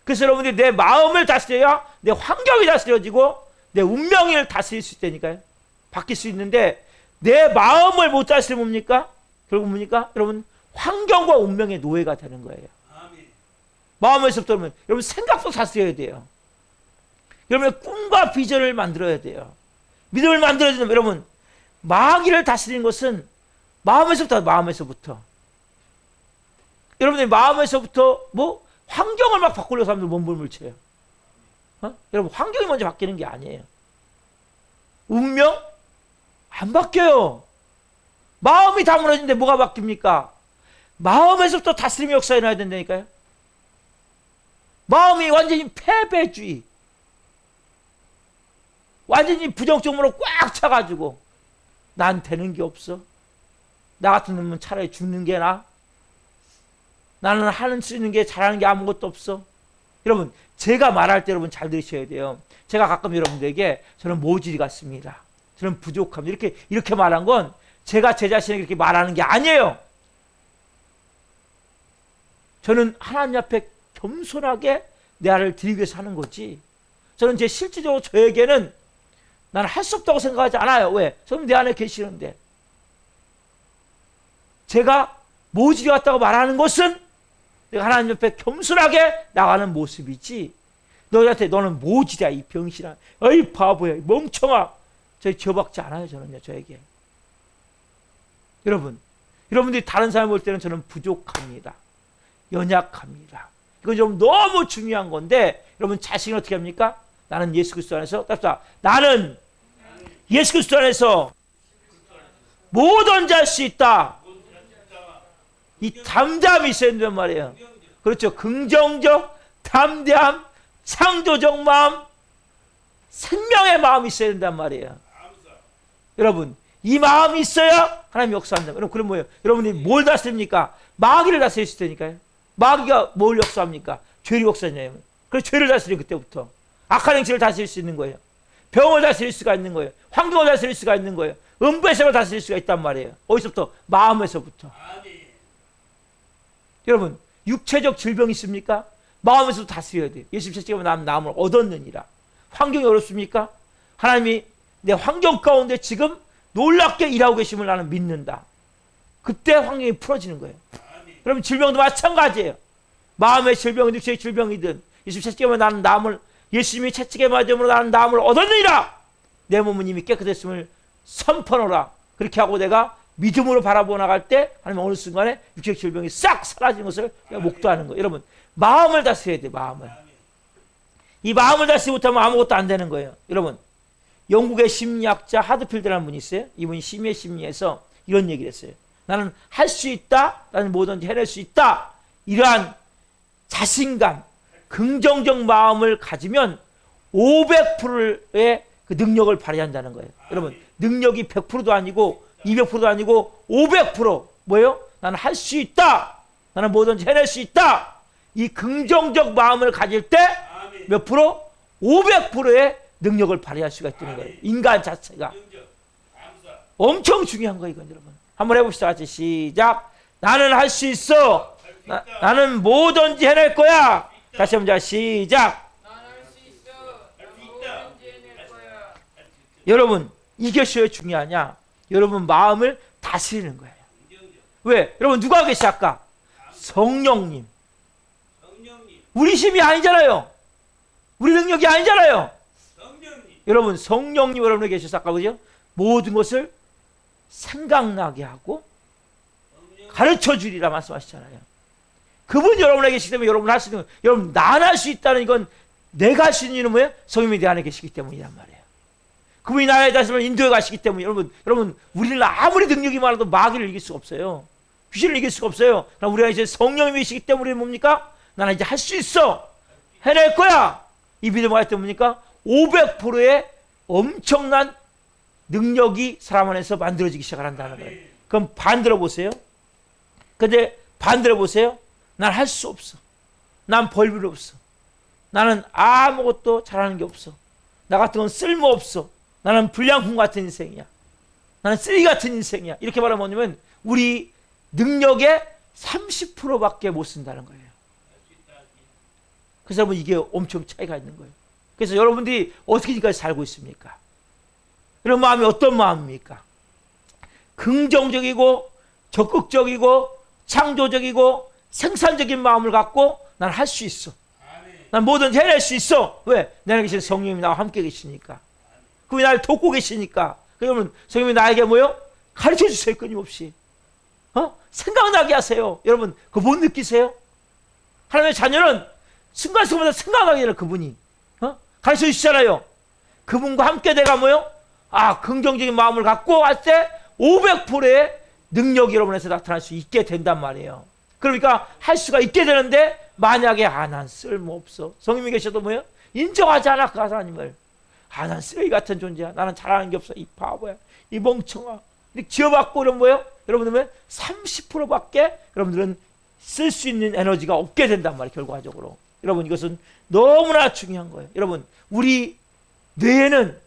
그래서 여러분들이 내 마음을 다스려야 내 환경이 다스려지고 내 운명을 다스릴 수 있다니까요. 바뀔 수 있는데 내 마음을 못 다스리면 뭡니까? 결국 뭡니까? 여러분 환경과 운명의 노예가 되는 거예요. 마음에서부터 그러면 여러분 생각도 다스려야 돼요. 여러분의 꿈과 비전을 만들어야 돼요. 믿음을 만들어야 되면 여러분 마귀를 다스리는 것은 마음에서부터 여러분의 마음에서부터 환경을 막 바꾸려고 사람들 몸부림을 쳐요. 여러분 환경이 먼저 바뀌는 게 아니에요. 운명 안 바뀌어요. 마음이 다 무너지는데 뭐가 바뀝니까? 마음에서부터 다스림의 역사가 일어나야 된다니까요. 마음이 완전히 패배주의, 완전히 부정적으로 꽉 차가지고 난 되는 게 없어. 나 같은 놈은 차라리 죽는 게 나아. 나는 하는 수 있는 게 잘하는 게 아무것도 없어. 여러분 제가 말할 때 여러분 잘 들으셔야 돼요. 제가 가끔 여러분들에게 저는 모질이 같습니다. 저는 부족합니다. 이렇게 말한 건 제가 제 자신에게 이렇게 말하는 게 아니에요. 저는 하나님 앞에 겸손하게 내 아를 드리기 위해서 하는 거지. 저는 제 실질적으로 저에게는 나는 할 수 없다고 생각하지 않아요. 왜? 저는 내 안에 계시는데. 제가 모질이 같다고 말하는 것은 내가 하나님 옆에 겸손하게 나가는 모습이지. 너희한테 너는 모질이야 이 병신아. 어이 바보야 이 멍청아. 저희 지어박지 않아요. 저는요. 저에게. 여러분들이 다른 사람 볼 때는 저는 부족합니다. 연약합니다. 이건 좀 너무 중요한 건데 여러분 자신을 어떻게 합니까? 나는 예수 그리스도 안에서 나는 예수 그리스도 안에서 뭐든지 할 수 있다. 이 담대함이 있어야 된단 말이에요. 그렇죠. 긍정적, 담대함, 창조적 마음, 생명의 마음이 있어야 된단 말이에요. 여러분 이 마음이 있어야 하나님 역사한다. 여러분 그럼 뭐예요? 여러분이 뭘 다스립니까? 마귀를 다스릴 수 있다니까요. 마귀가 뭘 역사합니까? 죄를 역사하냐면. 그래서 죄를 다스리는 그때부터 악한 행실을 다스릴 수 있는 거예요. 병을 다스릴 수가 있는 거예요. 환경을 다스릴 수가 있는 거예요. 음부에서 다스릴 수가 있단 말이에요. 어디서부터? 마음에서부터. 여러분 육체적 질병이 있습니까? 마음에서 다스려야 돼요. 예수 믿으면 난 나음을 얻었느니라. 환경이 어렵습니까? 하나님이 내 환경 가운데 지금 놀랍게 일하고 계심을 나는 믿는다. 그때 환경이 풀어지는 거예요. 여러분 질병도 마찬가지예요. 마음의 질병, 육체의 질병이든 예수 믿으면 나는 나음을 예수님이 채찍에 맞음으로 나는 나음을 얻었느니라. 내 몸은 이미 깨끗했음을 선포하노라. 그렇게 하고 내가 믿음으로 바라보고 나갈 때 하나님 어느 순간에 육체의 질병이 싹 사라지는 것을 내가 목도하는 거예요. 여러분 마음을 다스려야 돼요. 마음을. 이 마음을 다스리지 못하면 아무것도 안 되는 거예요. 여러분 영국의 심리학자 하드필드라는 분이 있어요. 이분이 심의 심리에서 이런 얘기를 했어요. 나는 할 수 있다. 나는 뭐든지 해낼 수 있다. 이러한 자신감, 긍정적 마음을 가지면 500%의 그 능력을 발휘한다는 거예요. 여러분 능력이 100%도 아니고 200%도 아니고 500% 뭐예요? 나는 할 수 있다. 나는 뭐든지 해낼 수 있다. 이 긍정적 마음을 가질 때 몇 프로? 500%의 능력을 발휘할 수가 있다는 거예요. 인간 자체가. 엄청 중요한 거예요. 이건 여러분. 한번 해봅시다. 같이 시작. 나는 할 수 있어. 나는 뭐든지 해낼 거야. 다시 한번 시작. 여러분 이것이 왜 중요하냐? 여러분 마음을 다스리는 거예요. 왜? 여러분 누가 계시 아까? 성령님. 우리 힘이 아니잖아요. 우리 능력이 아니잖아요. 여러분 성령님 여러분에게 계셔서 아까 그죠? 모든 것을 생각나게 하고 가르쳐 주리라 말씀하시잖아요. 그분이 여러분에게 계시기 때문에 여러분 할 수 있는, 여러분 난 할 수 있다는 이건 내가 할 수 있는 이유는 뭐예요? 성령님이 내 안에 계시기 때문이란 말이에요. 그분이 나의 자신을 인도해 가시기 때문에 여러분 우리는 아무리 능력이 많아도 마귀를 이길 수가 없어요. 귀신을 이길 수가 없어요. 그럼 우리가 이제 성령님이시기 때문에 뭡니까? 나는 이제 할 수 있어. 해낼 거야. 이 믿음을 할 때 뭡니까? 500%의 엄청난 능력이 사람 안에서 만들어지기 시작한다는 거예요. 그럼 반대로 보세요. 근데 반대로 보세요. 난 할 수 없어. 난 벌 필요 없어. 나는 아무것도 잘하는 게 없어. 나 같은 건 쓸모없어. 나는 불량품 같은 인생이야. 나는 쓰레기 같은 인생이야. 이렇게 말하면 뭐냐면 우리 능력의 30%밖에 못 쓴다는 거예요. 그래서 여러분 이게 엄청 차이가 있는 거예요. 그래서 여러분들이 어떻게 지금까지 살고 있습니까? 이런 마음이 어떤 마음입니까? 긍정적이고 적극적이고 창조적이고 생산적인 마음을 갖고 난 할 수 있어. 난 뭐든지 해낼 수 있어. 왜? 내 안에 계신 성령님이 나와 함께 계시니까. 그분이 나를 돕고 계시니까. 그러면 성령님이 나에게 뭐요? 가르쳐 주세요. 끊임없이. 생각나게 하세요. 여러분 그거 못 느끼세요? 하나님의 자녀는 순간순간마다 생각나게 하는 그분이 가르쳐 주시잖아요. 그분과 함께 내가 뭐요? 긍정적인 마음을 갖고 할 때 500%의 능력이 여러분에서 나타날 수 있게 된단 말이에요. 그러니까 할 수가 있게 되는데 만약에 난 쓸모없어. 성님이 계셔도 뭐예요? 인정하지 않아 그 하나님을. 난 쓰레기 같은 존재야. 나는 잘하는 게 없어. 이 바보야. 이 멍청아. 이렇게 지어받고 이런 뭐예요? 여러분들은 30%밖에 여러분들은 쓸 수 있는 에너지가 없게 된단 말이에요. 결과적으로. 여러분 이것은 너무나 중요한 거예요. 여러분 우리 뇌에는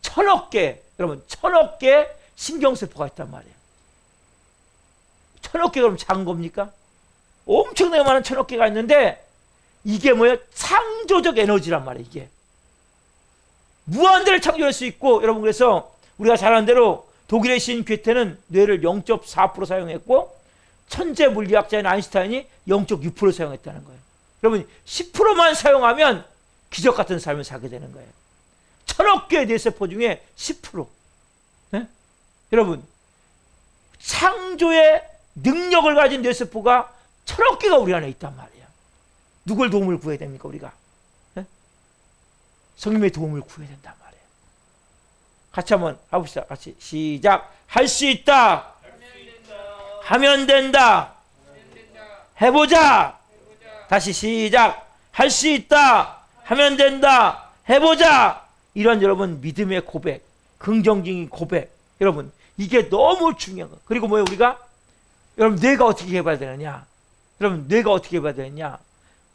1000억 개, 여러분 1000억 개 신경세포가 있단 말이에요. 1000억 개가 그럼 작은 겁니까? 엄청나게 많은 1000억 개가 있는데 이게 뭐예요? 창조적 에너지란 말이에요. 이게 무한대를 창조할 수 있고, 여러분 그래서 우리가 잘 아는 대로 독일의 시인 괴테는 뇌를 0.4% 사용했고 천재 물리학자인 아인슈타인이 0.6% 사용했다는 거예요. 여러분 10%만 사용하면 기적 같은 삶을 살게 되는 거예요. 1000억 개의 뇌세포 중에 10%. 네? 여러분 창조의 능력을 가진 뇌세포가 1000억 개가 우리 안에 있단 말이에요. 누굴 도움을 구해야 됩니까 우리가? 네? 성령의 도움을 구해야 된단 말이에요. 같이 한번 해봅시다. 같이 시작. 할 수 있다. 하면 된다. 해보자. 다시 시작. 할 수 있다. 하면 된다. 해보자. 이런 여러분 믿음의 고백, 긍정적인 고백, 여러분 이게 너무 중요한 거예요. 그리고 뭐예요? 우리가 여러분 뇌가 어떻게 해봐야 되느냐? 여러분 뇌가 어떻게 해봐야 되느냐?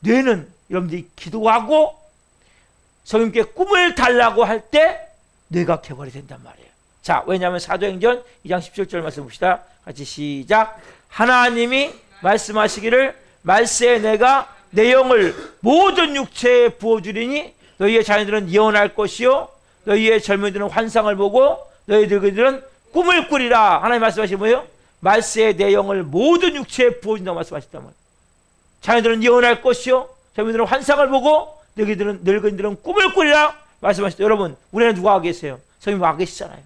뇌는 여러분들이 기도하고 성령께 꿈을 달라고 할 때 뇌가 개발이 된단 말이에요. 자, 왜냐하면 사도행전 2장 17절 말씀 봅시다. 같이 시작. 하나님이 말씀하시기를 말세에 내가 내 영을 모든 육체에 부어주리니 너희의 자녀들은 예언할 것이요 너희의 젊은이들은 환상을 보고 너희 늙은이들은 꿈을 꾸리라. 하나님 말씀하시는 뭐예요? 말세에 내 영을 모든 육체에 부어준다고 말씀하셨단 말이에요. 자녀들은 예언할 것이요 젊은이들은 환상을 보고 늙은이들은 꿈을 꾸리라 말씀하셨죠. 여러분 우리는 누가 와 계세요? 성령이 와 계시잖아요.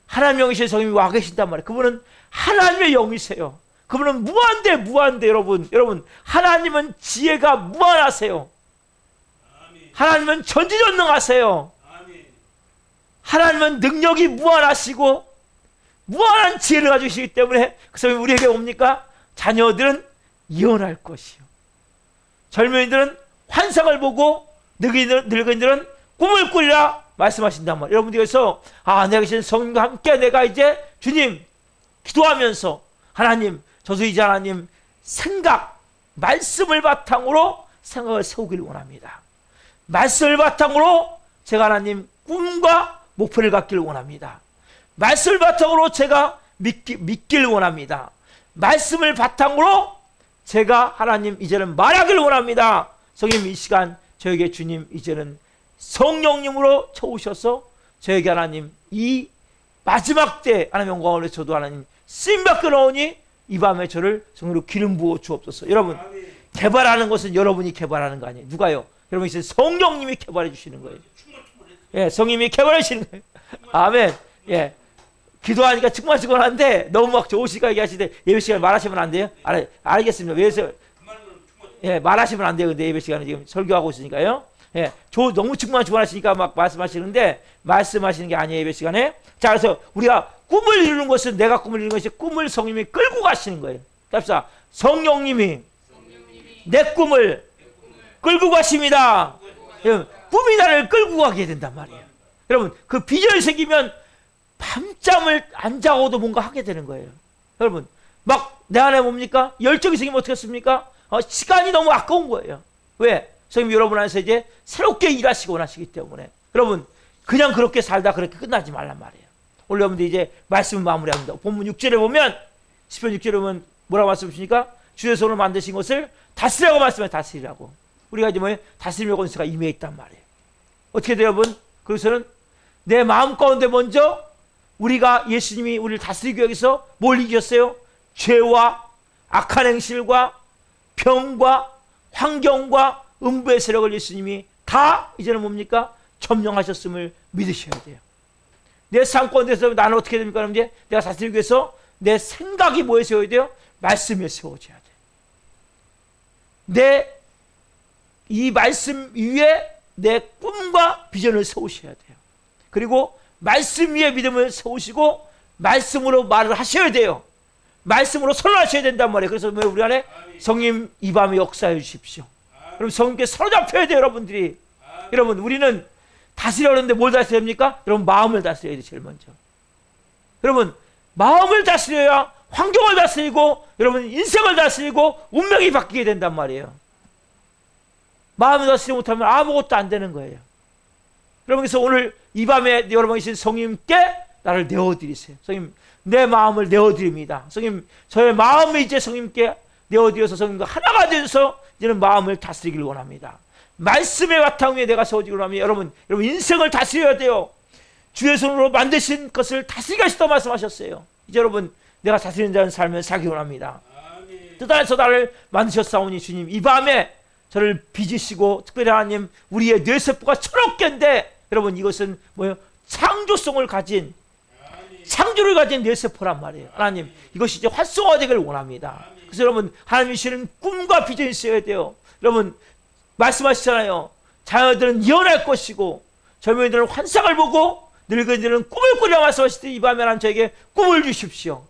하나님 영이신 성령이 와 계신단 말이에요. 그분은 하나님의 영이세요. 그분은 무한대 여러분 하나님은 지혜가 무한하세요. 하나님은 전지전능하세요. 하나님은 능력이 무한하시고 무한한 지혜를 가지고 계시기 때문에 그래서 우리에게 뭡니까? 자녀들은 예언할 것이요 젊은이들은 환상을 보고 늙은이들은 꿈을 꾸리라 말씀하신단 말이에요. 여러분들께서 내가 계신 성령과 함께 내가 이제 주님 기도하면서 하나님 저도 이제 하나님 생각 말씀을 바탕으로 생각을 세우길 원합니다. 말씀을 바탕으로 제가 하나님 꿈과 목표를 갖기를 원합니다. 말씀을 바탕으로 제가 믿길 원합니다. 말씀을 바탕으로 제가 하나님 이제는 말하기를 원합니다. 성령 이 시간 저에게 주님 이제는 성령님으로 쳐오셔서 저에게 하나님 이 마지막 때 하나님 영광을 위해 저도 하나님 쓰임받게 나오니 이 밤에 저를 성령으로 기름 부어 주옵소서. 여러분 개발하는 것은 여러분이 개발하는 거 아니에요. 누가요? 여러분 이제 성령님이 개발해 주시는 거예요. 예, 성령님이 개발해 주시는 거예요. 아멘. 예, 기도하니까 충만한데 너무 막 좋으시니까 얘기하시는데 예배 시간에 말하시면 안 돼요? 알겠습니다. 왜서 예, 말하시면 안 돼요. 근데 예배 시간에 지금 설교하고 있으니까요. 예, 너무 충만하시니까 막 말씀하시는데 말씀하시는 게 아니에요. 예배 시간에. 자, 그래서 우리가 꿈을 이루는 것은 내가 꿈을 이루는 것이 꿈을 성령님이 끌고 가시는 거예요. 답사 성령님이 내 꿈을 끌고 가십니다. 꿈이 나를 끌고 가게 된단 말이에요. 여러분 그 비전이 생기면 밤잠을 안 자고도 뭔가 하게 되는 거예요. 여러분 막 내 안에 뭡니까? 열정이 생기면 어떻겠습니까? 시간이 너무 아까운 거예요. 왜? 성령 여러분 안에서 이제 새롭게 일하시고 원하시기 때문에 여러분 그냥 그렇게 살다 그렇게 끝나지 말란 말이에요. 오늘 여러분들 이제 말씀을 마무리합니다. 본문 6절에 보면 시편 6절에 보면 뭐라고 말씀하십니까? 주의 손으로 만드신 것을 다스리라고 말씀해. 다스리라고. 우리가 이제 뭐예요? 다스림의 권세가 임해 있단 말이에요. 어떻게 돼요, 여러분? 그래서는 내 마음 가운데 먼저 우리가 예수님이 우리를 다스리기 위해서 뭘 이겼어요? 죄와 악한 행실과 병과 환경과 음부의 세력을 예수님이 다 이제는 뭡니까? 점령하셨음을 믿으셔야 돼요. 내 삶 가운데서 나는 어떻게 됩니까? 그럼 이제 내가 다스리기 위해서 내 생각이 뭐에 세워야 돼요? 말씀에 세워져야 돼요. 내 이 말씀 위에 내 꿈과 비전을 세우셔야 돼요. 그리고 말씀 위에 믿음을 세우시고 말씀으로 말을 하셔야 돼요. 말씀으로 선언하셔야 된단 말이에요. 그래서 우리 안에 성님 이 밤에 역사해 주십시오. 그럼 성님께 사로잡혀야 돼요, 여러분들이. 여러분 우리는 다스리려는데 뭘 다스려야 됩니까? 여러분 마음을 다스려야 돼요, 제일 먼저. 여러분 마음을 다스려야 환경을 다스리고 여러분 인생을 다스리고 운명이 바뀌게 된단 말이에요. 마음을 다스리지 못하면 아무것도 안 되는 거예요. 여러분 그래서 오늘 이 밤에 여러분이 계신 성님께 나를 내어드리세요. 성님 내 마음을 내어드립니다. 성님 저의 마음을 이제 성님께 내어드려서 성님과 하나가 되어서 이제는 마음을 다스리기를 원합니다. 말씀의 바탕 위에 내가 세워지기를 원합니다. 여러분 인생을 다스려야 돼요. 주의 손으로 만드신 것을 다스리게 하시다 말씀하셨어요. 이제 여러분 내가 다스리는 자는 삶을 살기 원합니다. 뜻 안에서 나를 만드셨사오니 주님 이 밤에 저를 빚으시고 특별히 하나님 우리의 뇌세포가 1000억 여러분 이것은 뭐예요? 창조성을 가진 창조를 가진 뇌세포란 말이에요. 하나님 이것이 이제 활성화되기를 원합니다. 그래서 여러분 하나님이 주시는 꿈과 비전이 있어야 돼요. 여러분 말씀하시잖아요. 자녀들은 예언할 것이고 젊은이들은 환상을 보고 늙은이들은 꿈을 꾸리라 말씀하실 때 이 밤에 하나님 저에게 꿈을 주십시오.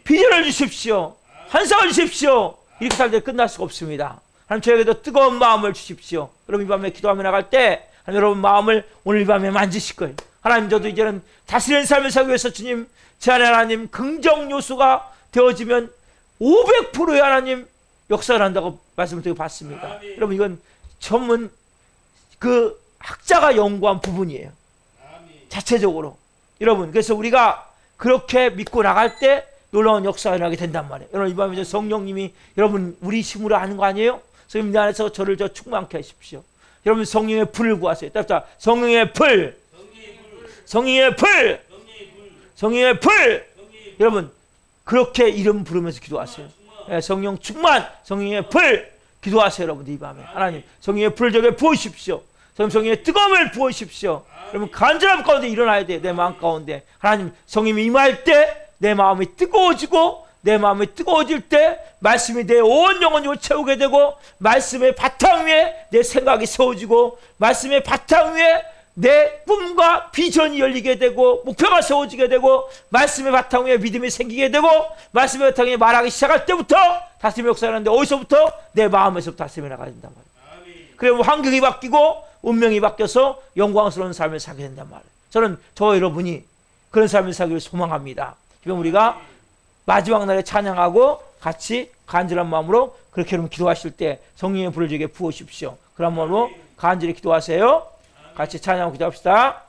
비전을 주십시오. 환상을 주십시오. 이렇게 살 때 끝날 수가 없습니다. 하나님 저에게도 뜨거운 마음을 주십시오. 여러분 이 밤에 기도하며 나갈 때 하나님 여러분 마음을 오늘 이 밤에 만지실 거예요. 하나님 저도 이제는 다스리는 삶을 살기 위해서 주님 제 안에 하나님 긍정 요소가 되어지면 500%의 하나님 역사를 한다고 말씀을 드리고 봤습니다. 여러분 이건 전문 그 학자가 연구한 부분이에요. 자체적으로. 여러분 그래서 우리가 그렇게 믿고 나갈 때 놀라운 역사가 일어나게 된단 말이에요. 여러분 이 밤에 성령님이 여러분 우리 힘으로 하는 거 아니에요? 성령 내 안에서 저를 충만케 하십시오. 여러분 성령의 불을 구하세요. 따뜻하 성령의 불, 성령의 불, 성령의 불. 여러분 그렇게 이름 부르면서 기도하세요. 네, 성령 충만, 성령의 불 기도하세요. 여러분 이 밤에 하나님 성령의 불을 저에게 부으십시오. 성령의 뜨거움을 부으십시오. 여러분 간절함 가운데 일어나야 돼요. 내 마음 가운데 하나님 성령이 임할 때 내 마음이 뜨거워지고 내 마음이 뜨거워질 때 말씀이 내 온 영혼을 채우게 되고 말씀의 바탕 위에 내 생각이 세워지고 말씀의 바탕 위에 내 꿈과 비전이 열리게 되고 목표가 세워지게 되고 말씀의 바탕 위에 믿음이 생기게 되고 말씀의 바탕 위에 말하기 시작할 때부터 다스림의 역사가 하는데 어디서부터? 내 마음에서부터 다스림이 나가야 된단 말이에요. 그리고 환경이 바뀌고 운명이 바뀌어서 영광스러운 삶을 살게 된단 말이에요. 저는 저와 여러분이 그런 삶을 살기를 소망합니다. 지금 우리가 마지막 날에 찬양하고 같이 간절한 마음으로 그렇게 여러분 기도하실 때 성령의 불을 저에게 부으십시오. 그런 마음으로 간절히 기도하세요. 같이 찬양하고 기도합시다.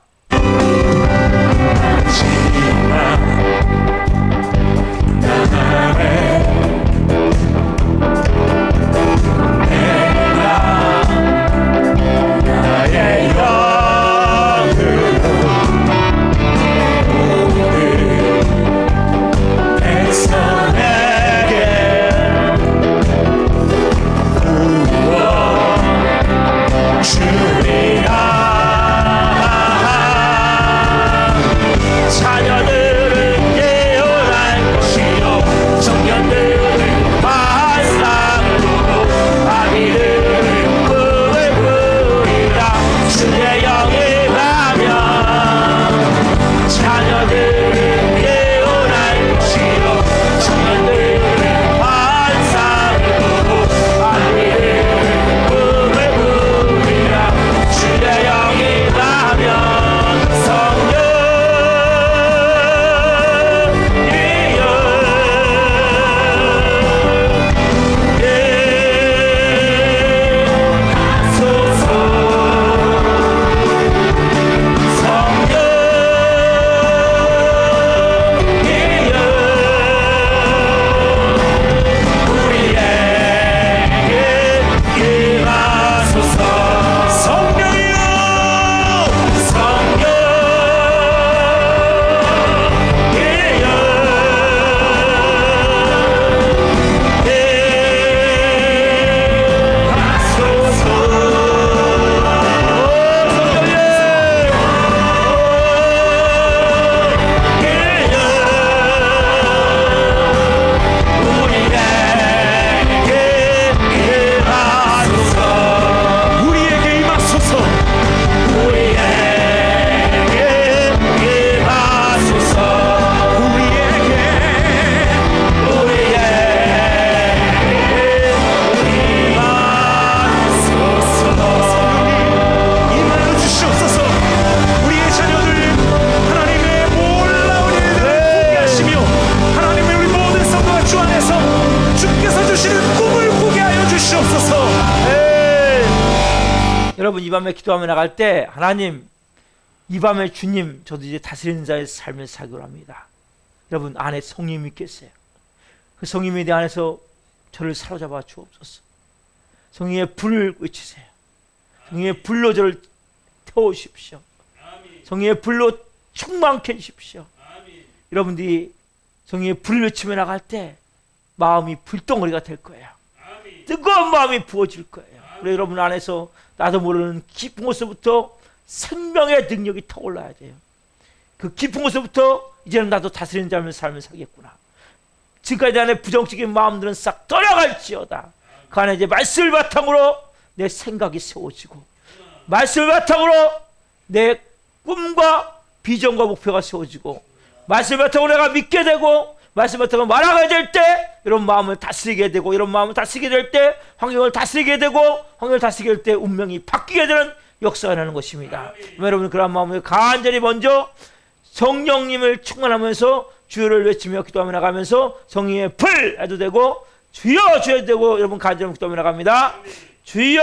자녀들은 주옵소서. 여러분 이 밤에 기도하며 나갈 때 하나님 이 밤에 주님 저도 이제 다스리는 자의 삶을 살기로 합니다. 여러분 안에 성령님이 계세요. 그 성령님이 내 안에서 저를 사로잡아 주옵소서. 성령의 불을 외치세요. 성령의 불로 저를 태우십시오. 성령의 불로 충만케 해주십시오. 여러분들이 성령의 불을 외치며 나갈 때 마음이 불덩어리가 될 거예요. 뜨거운 마음이 부어질 거예요. 그래 여러분 안에서 나도 모르는 깊은 곳에서부터 생명의 능력이 타올라야 돼요. 그 깊은 곳에서부터 이제는 나도 다스리는 자의 삶을 살겠구나. 지금까지 내 안에 부정적인 마음들은 싹 떠나갈지어다. 그 안에 이제 말씀을 바탕으로 내 생각이 세워지고 말씀을 바탕으로 내 꿈과 비전과 목표가 세워지고 말씀을 바탕으로 내가 믿게 되고 말씀을 바탕으로 말하게 될 때 이런 마음을 다스리게 되고 이런 마음을 다스리게 될 때 환경을 다스리게 되고 환경을 다스리게 될 때 운명이 바뀌게 되는 역사가 나는 것입니다. 여러분 그런 마음을 간절히 먼저 성령님을 충만하면서 주여를 외치며 기도하며 나가면서 성령의 불 해도 되고 주여 주여 되고 여러분 간절히 기도하며 나갑니다. 주여